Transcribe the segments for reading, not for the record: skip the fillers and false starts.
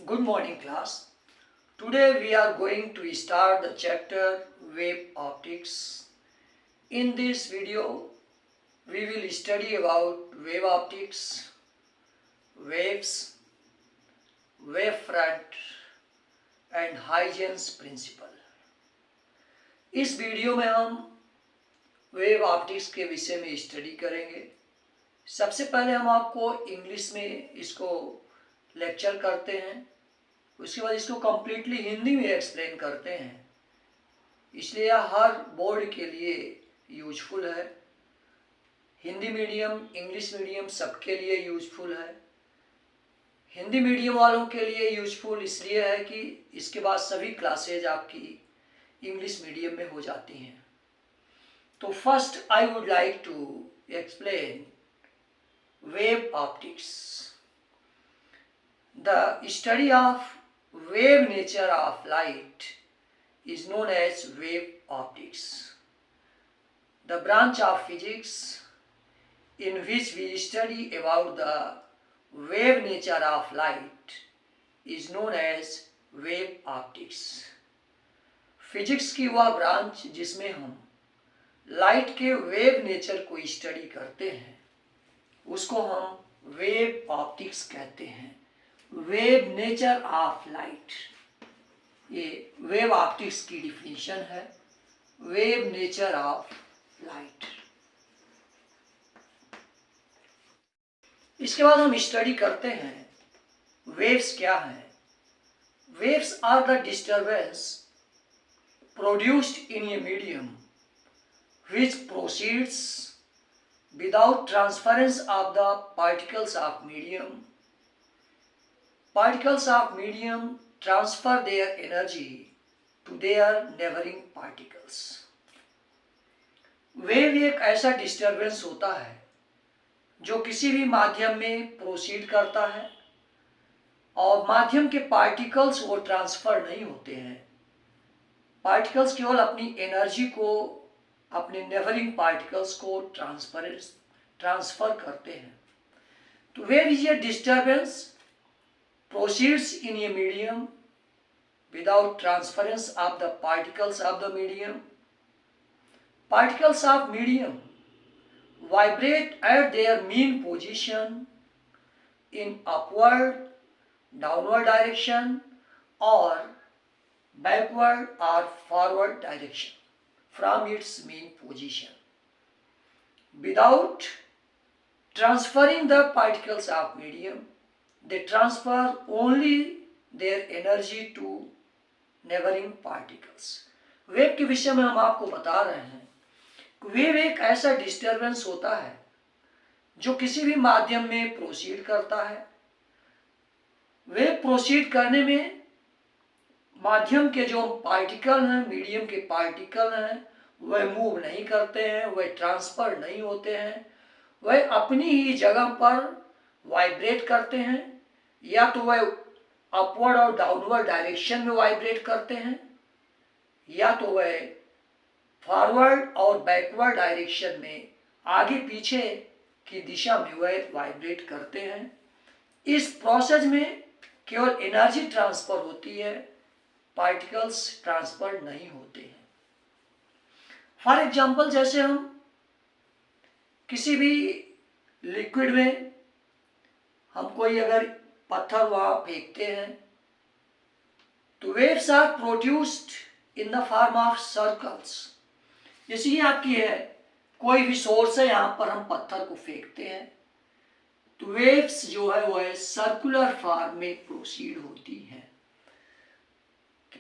Good morning class. Today we are going to start the chapter Wave Optics. In this video we will study about wave optics, waves, wavefront and Huygens principle. इस video में हम wave optics के विषय में study करेंगे। सबसे पहले हम आपको इंग्लिश में इसको लेक्चर करते हैं, उसके बाद इसको कम्प्लीटली हिंदी में एक्सप्लेन करते हैं, इसलिए हर बोर्ड के लिए यूजफुल है। हिंदी मीडियम, इंग्लिश मीडियम सबके लिए यूजफुल है। हिंदी मीडियम वालों के लिए यूजफुल इसलिए है कि इसके बाद सभी क्लासेज आपकी इंग्लिश मीडियम में हो जाती हैं। तो first I would like to explain wave optics. The study of wave nature of light is known as wave optics. The branch of physics in which we study about the wave nature of light is known as wave optics. Physics की वह branch जिसमें हम light के wave nature को study करते हैं उसको हम वेव ऑप्टिक्स कहते हैं। वेव नेचर ऑफ लाइट, ये वेव ऑप्टिक्स की डिफिनीशन है। Wave nature of light. इसके बाद हम स्टडी करते हैं वेव्स क्या हैं। Waves are the disturbance produced in a medium which proceeds without transference of the particles of medium. Particles of medium transfer their energy to their neighboring particles. Wave एक ऐसा disturbance होता है जो किसी भी माध्यम में प्रोसीड करता है और माध्यम के पार्टिकल्स वो ट्रांसफर नहीं होते हैं। पार्टिकल्स केवल अपनी एनर्जी को अपने नेबरिंग पार्टिकल्स को ट्रांसफर करते हैं। तो wave is a disturbance proceeds in a medium without transference of the particles of the medium. Particles of medium vibrate eight there mean position in upward, downward direction और backward और forward direction from its mean position. Without transferring the particles of medium, they transfer only their energy to neighboring particles. Wave के विषय में हम आपको बता रहे हैं कि वेव एक ऐसा डिस्टरबेंस होता है जो किसी भी माध्यम में प्रोसीड करता है। वेव प्रोसीड करने में माध्यम के जो पार्टिकल हैं, मीडियम के पार्टिकल हैं, वह मूव नहीं करते हैं, वह ट्रांसफर नहीं होते हैं, वह अपनी ही जगह पर वाइब्रेट करते हैं। या तो वह अपवर्ड और डाउनवर्ड डायरेक्शन में वाइब्रेट करते हैं या तो वह फॉरवर्ड और बैकवर्ड डायरेक्शन में आगे पीछे की दिशा में वह वाइब्रेट करते हैं। इस प्रोसेस में केवल एनर्जी ट्रांसफर होती है, पार्टिकल्स ट्रांसफर नहीं होते हैं। फॉर एग्जाम्पल, जैसे हम किसी भी लिक्विड में हम कोई अगर पत्थर वहां फेंकते हैं तो waves are produced in the form of circles. जैसे ये आपकी है, कोई भी सोर्स है, यहाँ पर हम पत्थर को फेंकते हैं तो वेव्स जो है वह सर्कुलर फॉर्म में प्रोसीड होती है।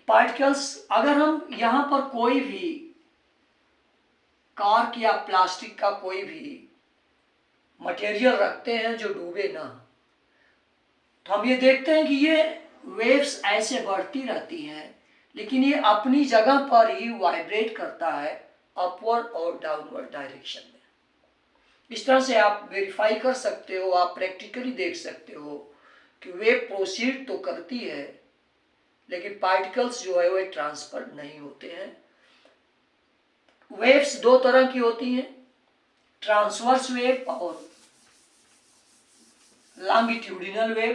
पार्टिकल्स, अगर हम यहाँ पर कोई भी कार्क या प्लास्टिक का कोई भी मटेरियल रखते हैं जो डूबे ना, तो हम ये देखते हैं कि ये वेव्स ऐसे बढ़ती रहती हैं लेकिन ये अपनी जगह पर ही वाइब्रेट करता है अपवर्ड और डाउनवर्ड डायरेक्शन में। इस तरह से आप वेरीफाई कर सकते हो, आप प्रैक्टिकली देख सकते हो कि वेव प्रोसीड तो करती है लेकिन पार्टिकल्स जो है वह ट्रांसफर नहीं होते हैं। वेव्स दो तरह की होती हैं, ट्रांसवर्स वेव और लॉन्गिट्यूडिनल वेव।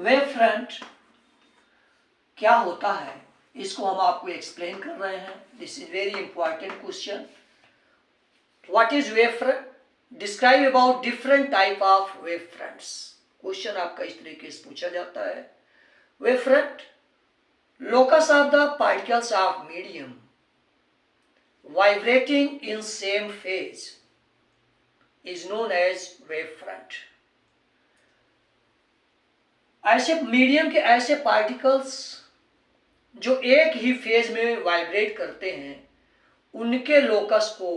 वेव फ्रंट क्या होता है इसको हम आपको एक्सप्लेन कर रहे हैं। This is very important question. What is wave front? Describe about different type of wave fronts. Question आपका इस तरीके से पूछा जाता है। Wave front, locus of the particles of medium vibrating in same phase is known as wave front। ऐसे medium के ऐसे पार्टिकल्स जो एक ही फेज में वाइब्रेट करते हैं, उनके लोकस को,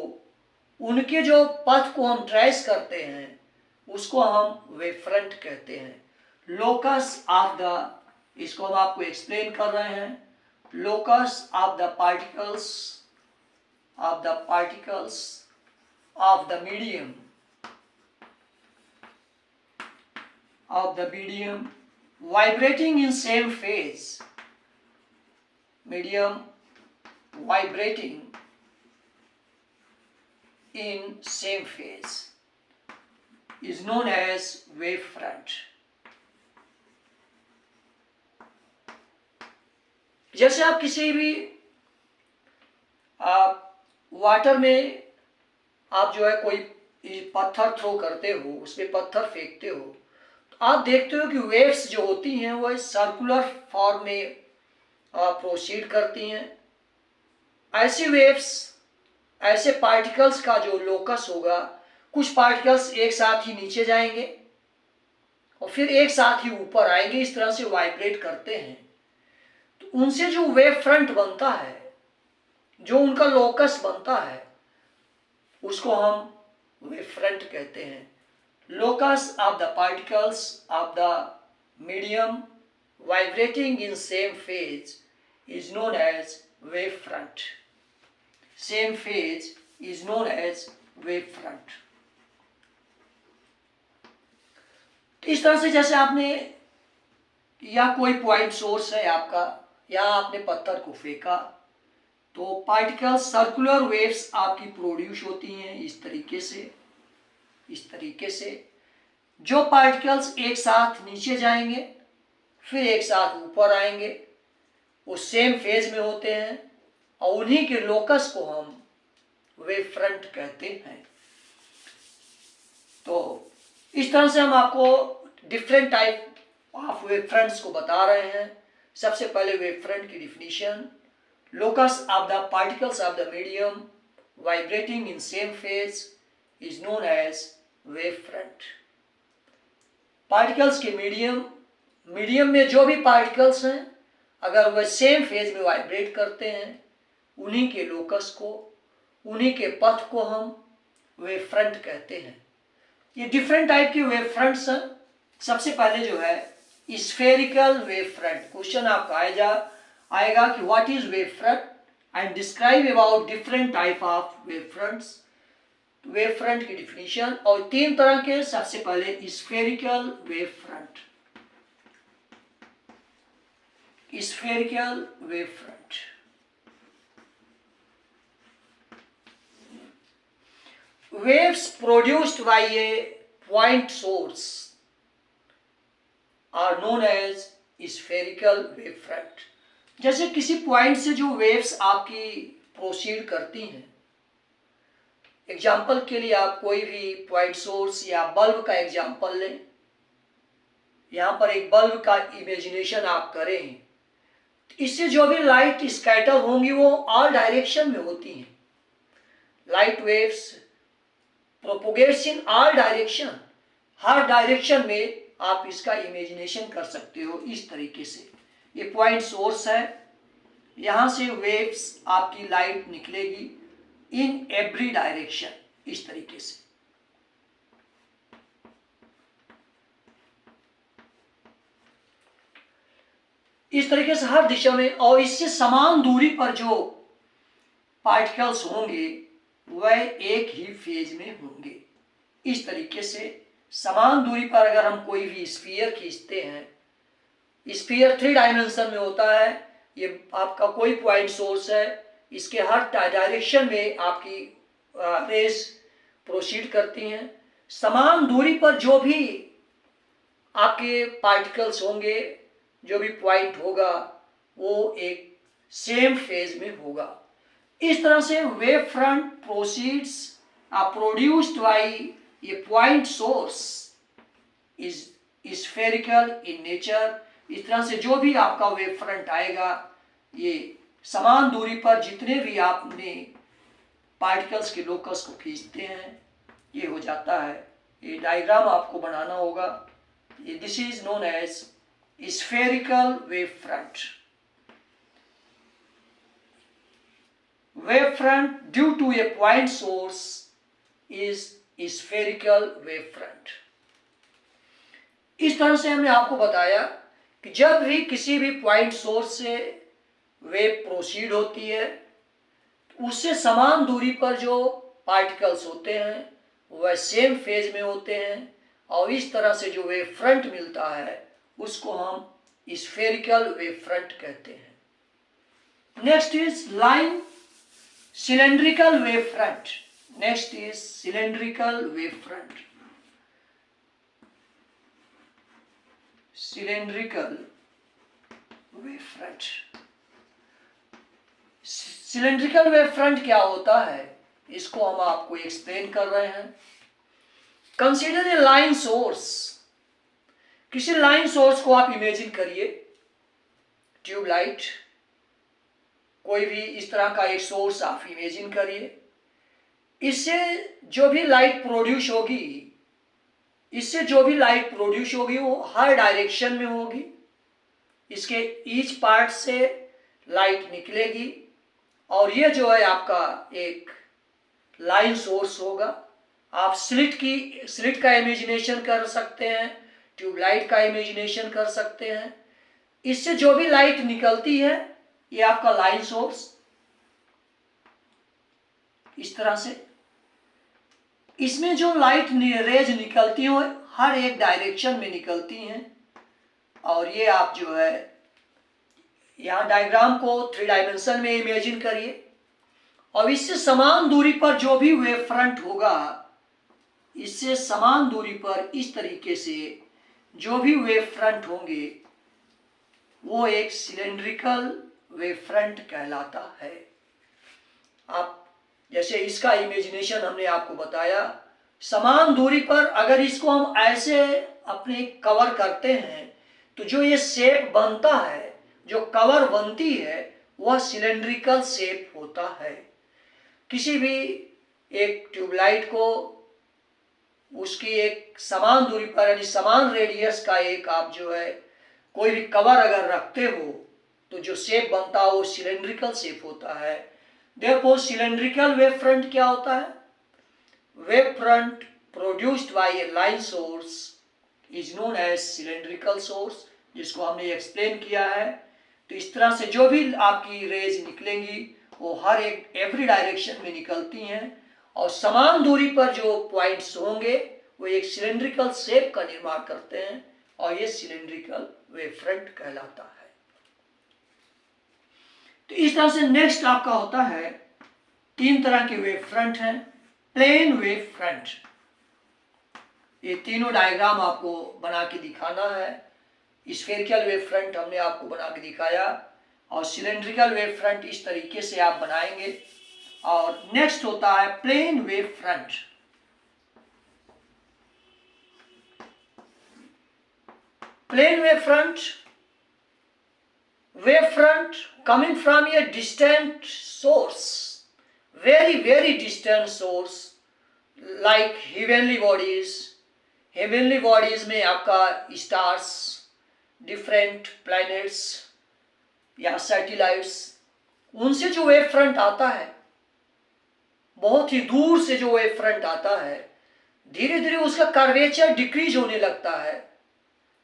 उनके जो पथ को हम ट्रेस करते हैं, उसको हम वेव फ्रंट कहते हैं। लोकस ऑफ द, इसको हम आपको एक्सप्लेन कर रहे हैं। Locus of the particles of the medium vibrating in same phase, medium vibrating in same phase is known as wave front। जैसे आप किसी भी वाटर में आप जो है कोई पत्थर थ्रो करते हो, उसमें पत्थर फेंकते हो, तो आप देखते हो कि वेव्स जो होती हैं वो सर्कुलर फॉर्म में प्रोसीड करती हैं। ऐसी वेव्स, ऐसे पार्टिकल्स का जो लोकस होगा, कुछ पार्टिकल्स एक साथ ही नीचे जाएंगे और फिर एक साथ ही ऊपर आएंगे, इस तरह से वाइब्रेट करते हैं। तो उनसे जो वेव फ्रंट बनता है, जो उनका लोकस बनता है, उसको हम वेव फ्रंट कहते हैं। Locus of the particles of the medium vibrating in same phase is known as wave front। Same phase is known as wave front। तो इस तरह से जैसे आपने, या कोई पॉइंट सोर्स है आपका, या आपने पत्थर को फेंका, तो पार्टिकल्स, सर्कुलर वेव्स आपकी प्रोड्यूस होती हैं इस तरीके से। जो पार्टिकल्स एक साथ नीचे जाएंगे, फिर एक साथ ऊपर आएंगे, वो सेम फेज में होते हैं और उन्हीं के लोकस को हम वेव फ्रंट कहते हैं। तो इस तरह से हम आपको different type of wave fronts को बता रहे हैं। सबसे पहले वेव फ्रंट की definition, locus of the particles of the medium vibrating in same phase is known as wave front. Particles के मीडियम में जो भी पार्टिकल्स हैं, अगर वह सेम फेज में वाइब्रेट करते हैं, उन्हीं के लोकस को, उन्हीं के पथ को हम वेव फ्रंट कहते हैं। ये डिफरेंट टाइप के वेव फ्रंट्स हैं। सबसे पहले जो है स्फेरिकल वेव फ्रंट। क्वेश्चन आपका आएगा कि what is wave front end describe about different type of wave fronts. Wave front की डिफिनीशन, और तीन तरह के। सबसे पहले spherical wave front. Spherical wave front, waves produced by a point source are known as spherical wave front। जैसे किसी point से जो वेव्स आपकी प्रोसीड करती हैं, एग्जाम्पल के लिए आप कोई भी पॉइंट सोर्स या बल्ब का एग्जाम्पल लें। यहाँ पर एक बल्ब का इमेजिनेशन आप करें, इससे जो भी लाइट स्कैटर होंगी वो ऑल डायरेक्शन में होती हैं। Light waves propagates in all direction, her direction में आप इसका इमेजिनेशन कर सकते हो इस तरीके से। ये पॉइंट सोर्स है, यहाँ से वेव्स आपकी लाइट निकलेगी इन एवरी डायरेक्शन, इस तरीके से। इस तरीके से हर दिशा में, और इससे समान दूरी पर जो पार्टिकल्स होंगे वह एक ही फेज में होंगे। इस तरीके से समान दूरी पर अगर हम कोई भी स्फीयर खींचते हैं, स्फीयर 3 डायमेंशन में होता है। ये आपका कोई पॉइंट सोर्स है, इसके हर डायरेक्शन में आपकी रेज प्रोसीड करती हैं। समान दूरी पर जो भी आपके पार्टिकल्स होंगे, जो भी पॉइंट होगा वो एक सेम फेज में होगा। इस तरह से wave front proceeds are produced by a point source is spherical in nature. इस तरह से जो भी आपका वेव फ्रंट आएगा, ये समान दूरी पर जितने भी आपने पार्टिकल्स के लोकस को खींचते हैं, ये हो जाता है। ये डायग्राम आपको बनाना होगा। ये this is known as spherical wave front. Wave front due to a point source is spherical wave front। इस तरह से हमने आपको बताया कि जब भी किसी भी पॉइंट सोर्स से वेव प्रोसीड होती है, उससे समान दूरी पर जो पार्टिकल्स होते हैं वह सेम फेज में होते हैं, और इस तरह से जो वेव फ्रंट मिलता है उसको हम स्फेरिकल वेव फ्रंट कहते हैं। Next is line cylindrical wave front। Next is cylindrical wave front। Cylindrical wave front। Cylindrical wave front क्या होता है, इसको हम आपको एक्सप्लेन कर रहे हैं। Consider a line source. किसी लाइन सोर्स को आप इमेजिन करिए, ट्यूबलाइट, कोई भी इस तरह का एक सोर्स आप इमेजिन करिए। इससे जो भी लाइट प्रोड्यूस होगी वो हर डायरेक्शन में होगी। इसके ईच पार्ट से लाइट निकलेगी, और ये जो है आपका एक लाइन सोर्स होगा। आप स्लिट का इमेजिनेशन कर सकते हैं, ट्यूबलाइट का इमेजिनेशन कर सकते हैं। इससे जो भी लाइट निकलती है, ये आपका लाइन सोर्स इस तरह से, इसमें जो लाइट रेज निकलती हैं हर एक डायरेक्शन में निकलती हैं। और ये आप जो है यहाँ डायग्राम को 3 डायमेंशन में इमेजिन करिए, और इससे समान दूरी पर जो भी वेव फ्रंट होगा, इससे समान दूरी पर इस तरीके से जो भी वेव फ्रंट होंगे वो एक सिलेंड्रिकल वेव फ्रंट कहलाता है। आप जैसे इसका इमेजिनेशन हमने आपको बताया, समान दूरी पर अगर इसको हम ऐसे अपने कवर करते हैं तो जो ये शेप बनता है, जो कवर बनती है, वह सिलेंड्रिकल शेप होता है। किसी भी एक ट्यूबलाइट को उसकी एक समान दूरी पर यानी समान रेडियस का एक आप जो है कोई भी कवर अगर रखते हो तो जो शेप बनता है वो सिलेंड्रिकल शेप होता है। देखो सिलेंड्रिकल वेव फ्रंट क्या होता है? Wave front produced by a line source is known as cylindrical source, जिसको हमने एक्सप्लेन किया है। तो इस तरह से जो भी आपकी रेज निकलेंगी वो हर एक एवरी डायरेक्शन में निकलती हैं, और समान दूरी पर जो पॉइंट्स होंगे वो एक सिलेंड्रिकल शेप का निर्माण करते हैं, और ये सिलेंड्रिकल वेव फ्रंट कहलाता है। तो इस तरह से नेक्स्ट आपका होता है 3 तरह के वेव फ्रंट हैं। प्लेन वेव फ्रंट, ये तीनों डायग्राम आपको बना के दिखाना है। स्फेरिकल वेव फ्रंट हमने आपको बना के दिखाया, और सिलेंड्रिकल वेव फ्रंट इस तरीके से आप बनाएंगे। और नेक्स्ट होता है plane wave front. Plane wave front coming from a distant source, very distant source, like heavenly bodies में आपका stars, different planets या satellites, उनसे जो वेव फ्रंट आता है, बहुत ही दूर से जो वेव फ्रंट आता है, धीरे धीरे उसका कर्वेचर डिक्रीज होने लगता है।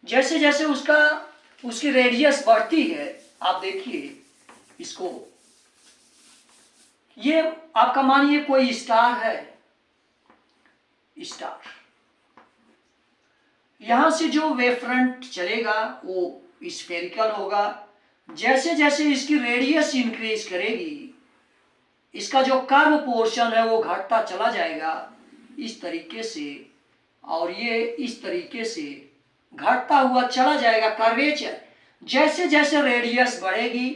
जैसे जैसे उसकी रेडियस बढ़ती है, आप देखिए इसको, ये आपका मानिए कोई स्टार है, स्टार, यहां से जो वेव फ्रंट चलेगा वो स्फेरिकल होगा। जैसे जैसे इसकी रेडियस इंक्रीज करेगी, इसका जो कर्व पोर्शन है वो घटता चला जाएगा इस तरीके से, और ये इस तरीके से घटता हुआ चला जाएगा। कर्वेचर, जैसे जैसे रेडियस बढ़ेगी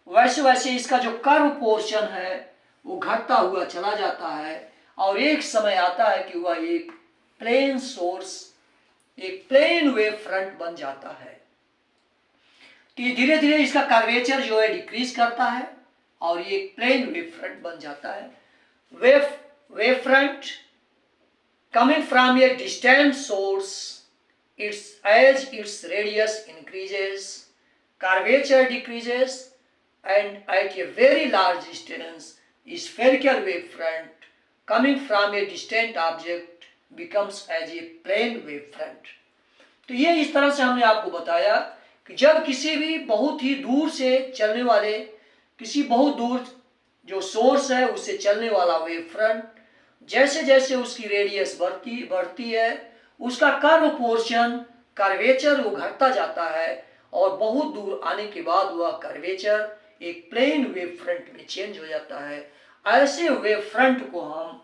वैसे वैसे इसका जो कर्व पोर्शन है वो घटता हुआ चला जाता है और एक समय आता है कि वह एक प्लेन सोर्स, एक प्लेन वेव फ्रंट बन जाता है। तो ये धीरे धीरे इसका कर्वेचर जो है डिक्रीज करता है और ये एक प्लेन वेव फ्रंट बन जाता है। Wave front coming from a distant source, as its radius increases, curvature decreases, and at a very large distance, a spherical wavefront coming from a distant object becomes as a plane wavefront. तो ये इस तरह से हमने आपको बताया कि जब किसी भी बहुत ही दूर से चलने वाले, किसी बहुत दूर जो सोर्स है उससे चलने वाला वेवफ्रंट, जैसे जैसे उसकी रेडियस बढ़ती है उसका कर्व पोर्शन, कर्वेचर वो घटता जाता है और बहुत दूर आने के बाद वह कर्वेचर एक प्लेन वेव फ्रंट में चेंज हो जाता है। ऐसे वेव फ्रंट को हम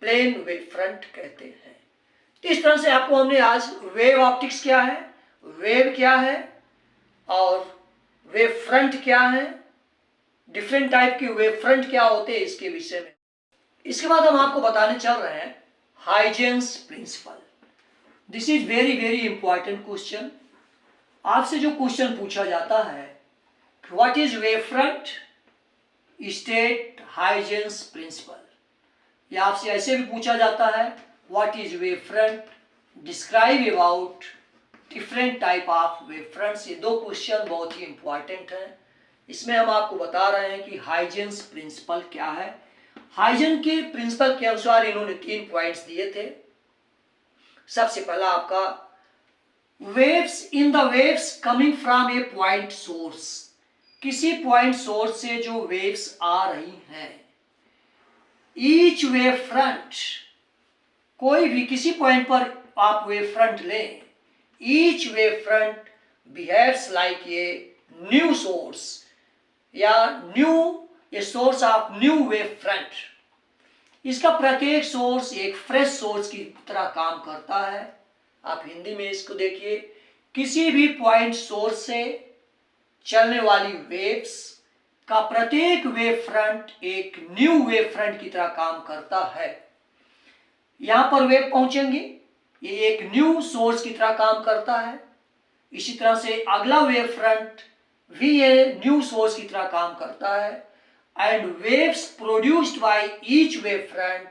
प्लेन वेव फ्रंट कहते हैं। तो इस तरह से आपको हमने आज वेव ऑप्टिक्स क्या है, वेव क्या है और वेव फ्रंट क्या है, डिफरेंट टाइप के वेव फ्रंट क्या होते हैं इसके विषय में। इसके बाद हम आपको बताने चल रहे हैं Huygens principle. This is very very important question. आपसे जो क्वेश्चन पूछा जाता है what is wave front, state Huygens principle. या आपसे ऐसे भी पूछा जाता है what is wave front, describe about different type of wave fronts. ये दो क्वेश्चन बहुत ही इंपॉर्टेंट हैं। इसमें हम आपको बता रहे हैं कि हाइजेंस प्रिंसिपल क्या है। हाइजेंस के प्रिंसिपल के अनुसार इन्होंने 3 पॉइंट्स दिए थे। सबसे पहला आपका waves in the waves coming from A point source, किसी पॉइंट सोर्स से जो वेव्स आ रही हैं, ईच वेव फ्रंट, कोई भी किसी पॉइंट पर आप वेव फ्रंट लें, each wave front behaves like a new source या a source of new wave front. इसका प्रत्येक सोर्स एक फ्रेश सोर्स की तरह काम करता है। आप हिंदी में इसको देखिए, किसी भी पॉइंट सोर्स से चलने वाली वेव्स का प्रत्येक वेव फ्रंट एक न्यू वेव फ्रंट की तरह काम करता है। यहां पर वेव पहुंचेंगे, ये एक न्यू सोर्स की तरह काम करता है। इसी तरह से अगला वेव फ्रंट भी ये न्यू सोर्स की तरह काम करता है। And waves produced by each wave front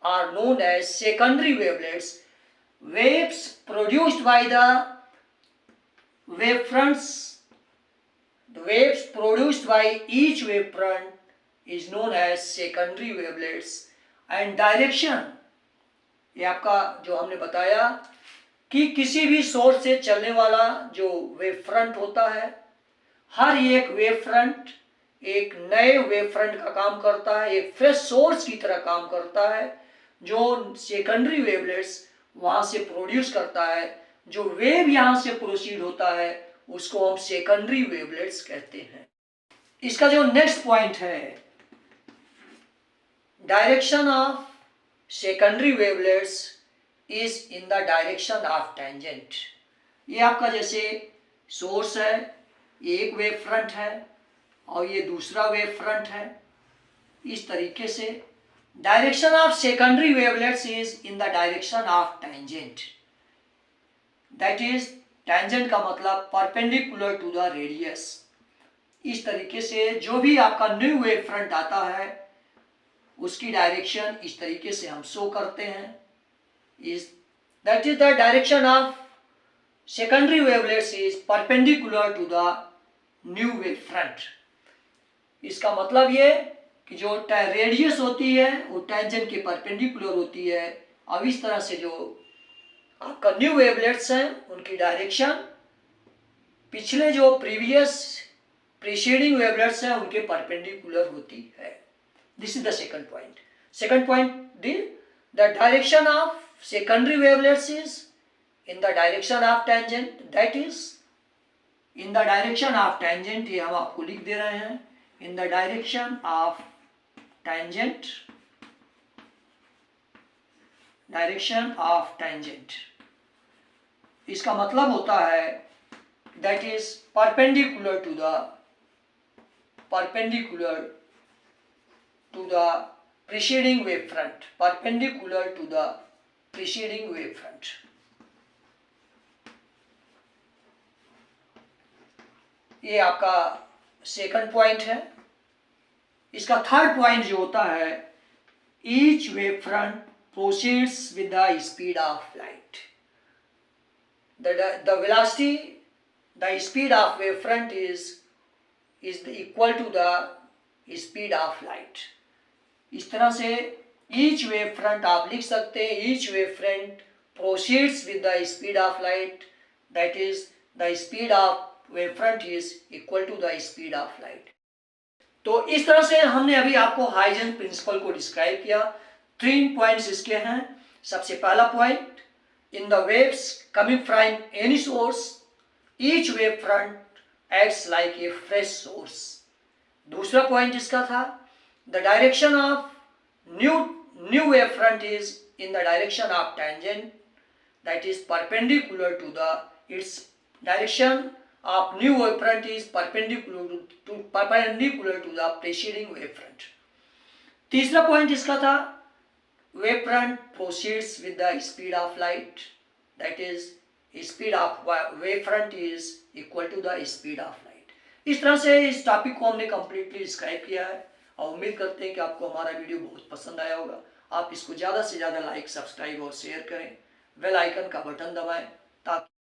are known as secondary wavelets. Waves produced by the wave fronts, the waves produced by each wave front is known as secondary wavelets. and direction, ये आपका जो हमने बताया कि किसी भी source से चलने वाला जो वेव फ्रंट होता है, हर एक वेव फ्रंट एक नए वेव फ्रंट का काम करता है, एक फ्रेश सोर्स की तरह काम करता है। जो सेकेंडरी वेवलेट्स वहां से प्रोड्यूस करता है, जो वेव यहां से प्रोसीड होता है उसको हम सेकेंडरी वेवलेट्स कहते हैं। इसका जो नेक्स्ट पॉइंट है, direction of secondary wavelets is in the direction of tangent. ये आपका जैसे सोर्स है, एक वेव फ्रंट है और ये दूसरा वेव फ्रंट है। इस तरीके से direction of secondary wavelets is in the direction of tangent. That is, tangent का मतलब परपेंडिकुलर टू द रेडियस। इस तरीके से जो भी आपका न्यू वेव फ्रंट आता है उसकी डायरेक्शन इस तरीके से हम शो करते हैं। Is that is the direction of secondary wavelets is perpendicular to the new wave front. इसका मतलब ये कि जो रेडियस होती है वो टेंजेंट के परपेंडिकुलर होती है। अब इस तरह से जो आपका न्यू वेवलेट्स हैं उनकी डायरेक्शन पिछले जो प्रीसीडिंग वेवलेट्स हैं उनके परपेंडिकुलर होती है। This is the second point. Second point, the direction of secondary wavelets is in the direction of tangent. That is in the direction of tangent, ये हम आपको लिख दे रहे हैं, in the direction of tangent, direction of tangent. इसका मतलब होता है that is perpendicular to the preceding wave front, perpendicular to the preceding wave front. ये आपका सेकंड पॉइंट है। इसका थर्ड पॉइंट जो होता है, each wave front proceeds with the speed of light. The velocity, the speed of wave front is equal to the speed of light. इस तरह से ईच वेव फ्रंट आप लिख सकते हैं, each wave front proceeds with the speed of light, that is the speed of wave front is equal to the speed of light. तो इस तरह से हमने अभी आपको हाइजेंस प्रिंसिपल को डिस्क्राइब किया। 3 पॉइंट्स इसके हैं। सबसे पहला point, in the waves coming from any source each wave front acts like a fresh source. दूसरा पॉइंट इसका था, the direction of new wave front is in the direction of tangent, that is perpendicular to the its direction of new wave front is perpendicular to the preceding wave front. तीसरा point इसका था, wave front proceeds with the speed of light, that is speed of wave front is equal to the speed of light. इस तरह से इस topic को हमने completely describe किया है और उम्मीद करते हैं कि आपको हमारा वीडियो बहुत पसंद आया होगा। आप इसको ज़्यादा से ज़्यादा लाइक, सब्सक्राइब और शेयर करें, बेल आइकन का बटन दबाएं ताकि